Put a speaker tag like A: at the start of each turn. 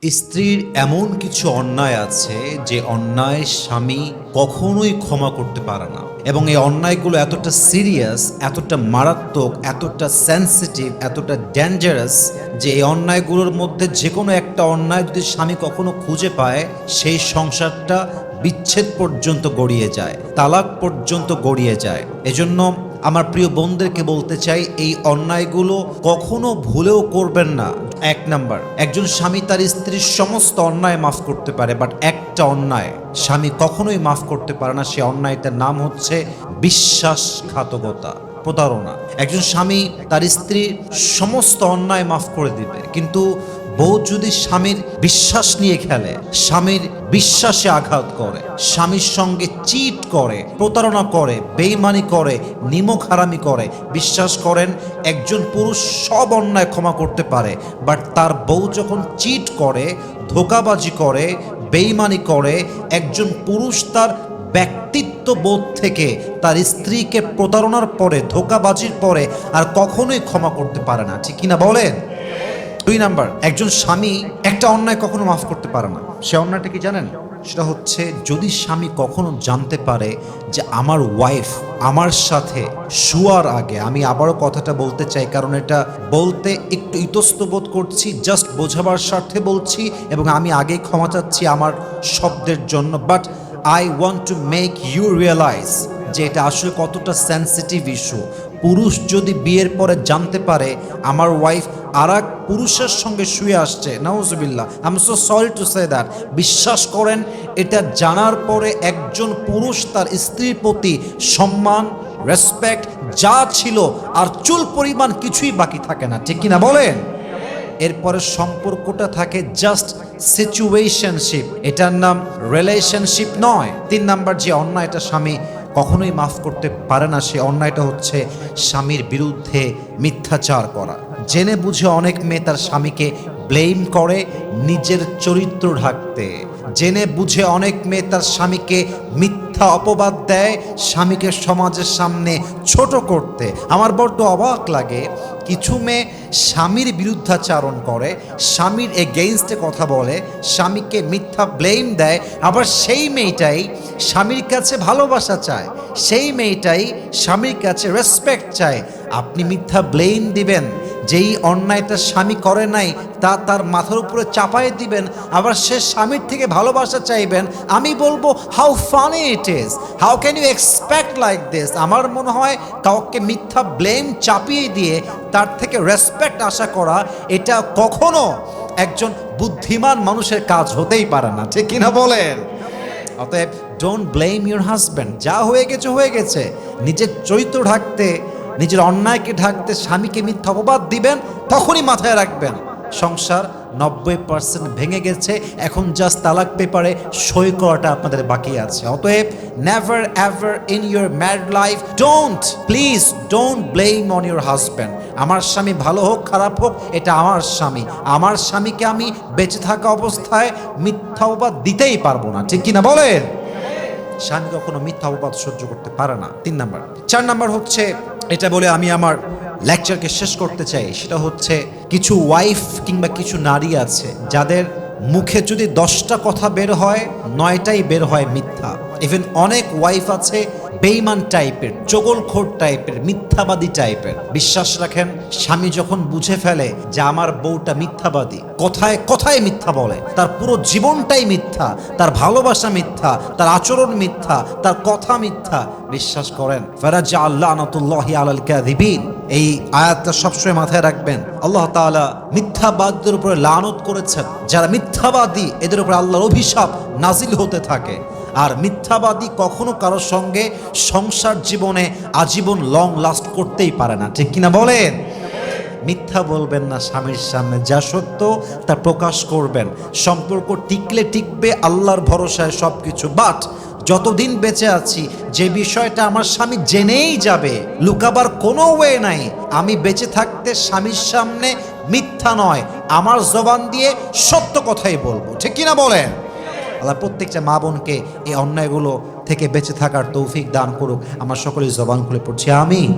A: স্ত্রীর এমন কিছু অন্যায় আছে যে অন্যায় স্বামী কখনোই ক্ষমা করতে পারে না, এবং এই অন্যায়গুলো এতটা সিরিয়াস, এতটা মারাত্মক, এতটা সেনসিটিভ, এতটা ডেঞ্জারাস যে এই অন্যায়গুলোর মধ্যে যে কোনো একটা অন্যায় যদি স্বামী কখনো খুঁজে পায়, সেই সংসারটা বিচ্ছেদ পর্যন্ত গড়িয়ে যায়, তালাক পর্যন্ত গড়িয়ে যায়। এজন্য আমার প্রিয় বোনদেরকে বলতে চাই, এই অন্যায়গুলো কখনো ভুলেও করবেন না। এক নাম্বার, একজন স্বামী তার স্ত্রীর সমস্ত অন্যায় মাফ করতে পারে, বাট একটা অন্যায় স্বামী কখনোই মাফ করতে পারে না। সে অন্যায়টার নাম হচ্ছে বিশ্বাসঘাতকতা, প্রতারণা। একজন স্বামী তার স্ত্রীর সমস্ত অন্যায় মাফ করে দিবে, কিন্তু বউ যদি স্বামীর বিশ্বাস নিয়ে খেলে, স্বামীর বিশ্বাসে আঘাত করে, স্বামীর সঙ্গে চিট করে, প্রতারণা করে, বেইমানি করে, নিমক হারামি করে, বিশ্বাস করেন একজন পুরুষ সব অন্যায় ক্ষমা করতে পারে, বাট তার বউ যখন চিট করে, ধোঁকাবাজি করে, বেইমানি করে, একজন পুরুষ তার ব্যক্তিত্ব বোধ থেকে তার স্ত্রীকে প্রতারণার পরে, ধোঁকাবাজির পরে আর কখনোই ক্ষমা করতে পারে না। ঠিক কিনা বলেন? দুই নাম্বার, একজন স্বামী একটা অন্যায় কখনো মাফ করতে পারে না। সে অন্যায়টা কি জানেন? সেটা হচ্ছে যদি স্বামী কখনো জানতে পারে যে আমার ওয়াইফ আমার সাথে শোয়ার আগে, আমি আবারও কথাটা বলতে চাই কারণ এটা বলতে একটু ইতস্তবোধ করছি, জাস্ট বোঝাবার স্বার্থে বলছি, এবং আমি আগেই ক্ষমা চাচ্ছি আমার শব্দের জন্য, but I want to make you realize যে এটা আসলে কতটা সেন্সিটিভ ইস্যু। পুরুষ যদি বিয়ের পরে জানতে পারে আমার ওয়াইফ আর এক পুরুষের সঙ্গে শুয়ে আসছে, নাউজুবিল্লাহ, I am so sorry to say that, বিশ্বাস করেন এটা জানার পরে একজন পুরুষ তার স্ত্রীর প্রতি সম্মান, রেসপেক্ট যা ছিল আর চুল পরিমাণ কিছুই বাকি থাকে না। ঠিক কিনা বলেন? এরপরে সম্পর্কটা থাকে জাস্ট সিচুয়েশনশিপ, এটার নাম রিলেশনশিপ নয়। তিন নাম্বার যে অন্যায়টা স্বামী কখনোই মাফ করতে পারে না, সে অন্যায়টা হচ্ছে স্বামীর বিরুদ্ধে মিথ্যাচার করা। জেনে বুঝে অনেক মেয়ে তার স্বামীকে ব্লেম করে নিজের চরিত্র ঢাকতে। জেনে বুঝে অনেক মেয়ে তার স্বামীকে মিথ্যা অপবাদ দেয় স্বামীকে সমাজের সামনে ছোট করতে। আমার বড্ড অবাক লাগে, কিছু মেয়ে স্বামীর বিরুদ্ধাচারণ করে, স্বামীর এগেইনস্টে কথা বলে, স্বামীকে মিথ্যা ব্লেম দেয়, আবার সেই মেয়েটাই স্বামীর কাছে ভালোবাসা চায়, সেই মেয়েটাই স্বামীর কাছে রেসপেক্ট চায়। আপনি মিথ্যা ব্লেম দিবেন, যেই অন্যায়টা স্বামী করে নাই তা তার মাথার উপরে চাপাই দিবেন, আবার সে স্বামীর থেকে ভালোবাসা চাইবেন। আমি বলবো how funny it is, how can you expect like this. আমার মনে হয় কাউকে মিথ্যা ব্লেম চাপিয়ে দিয়ে তার থেকে রেসপেক্ট আশা করা, এটা কখনো একজন বুদ্ধিমান মানুষের কাজ হতেই পারে না। ঠিক কিনা বলেন? অতএব ডোন্ট ব্লেম ইউর হাজব্যান্ড, যা হয়ে গেছে হয়ে গেছে। নিজের চরিত্র ঢাকতে, নিজের অন্যায়কে ঢাকতে স্বামীকে মিথ্যা অপবাদ দিবেন, তখনই মাথায় রাখবেন সংসার 90% ভেঙে গেছে, এখন জাস্ট তালাক পেপারে সই করাটা আপনাদের বাকি আছে। অতএব never ever in your married life please don't blame on your husband. আমার স্বামী ভালো হোক খারাপ হোক, এটা আমার স্বামী, আমার স্বামীকে আমি বেঁচে থাকা অবস্থায় মিথ্যা অপবাদ দিতেই পারবো না। ঠিক কিনা বলেন? স্বামী কখনো মিথ্যা অপবাদ সহ্য করতে পারে না। 3 নাম্বার। 4 নাম্বার হচ্ছে, এটা বলে আমি আমার লেকচারকে শেষ করতে চাই, সেটা হচ্ছে কিছু ওয়াইফ কিংবা কিছু নারী আছে যাদের মুখে যদি 10টা কথা বের হয় 9টাই বের হয় মিথ্যা। ইভেন অনেক ওয়াইফ আছে বেইমান টাইপের, চগলখোর টাইপের, মিথ্যাবাদী টাইপের। বিশ্বাস রাখেন, স্বামী যখন বুঝে ফেলে যে আমার বউটা মিথ্যাবাদী, কথায় কথায় মিথ্যা বলে, তার পুরো জীবনটাই মিথ্যা, তার ভালোবাসা মিথ্যা, তার আচরণ মিথ্যা, তার কথা মিথ্যা, বিশ্বাস করেন ফারাজা লানাতুল্লাহি আলাল কাযিবিন, এই আয়াতটা সবসময় মাথায় রাখবেন। আল্লাহ তাআলা মিথ্যাবাদীদের উপরে লানত করেছেন, যারা মিথ্যাবাদী এদের উপর আল্লাহর অভিশাপ নাজিল হতে থাকে। আর মিথ্যাবাদী কখনো কারোর সঙ্গে সংসার জীবনে আজীবন লং লাস্ট করতেই পারে না। ঠিক কিনা বলেন? মিথ্যা বলবেন না স্বামীর সামনে, যা সত্য তা প্রকাশ করবেন। সম্পর্ক টিকলে টিকবে আল্লাহর ভরসায় সব কিছু, বাট যতদিন বেঁচে আছি যে বিষয়টা আমার স্বামী জেনেই যাবে, লুকাবার কোনো ওয়ে নাই। আমি বেঁচে থাকতে স্বামীর সামনে মিথ্যা নয়, আমার জবান দিয়ে সত্য কথাই বলবো। ঠিক কিনা বলেন? আল্লাহ প্রত্যেকটা মা বোনকে এই অন্যায়গুলো থেকে বেঁচে থাকার তৌফিক দান করুক। আমার সকলেই জবান খুলে পড়ছি আমিন।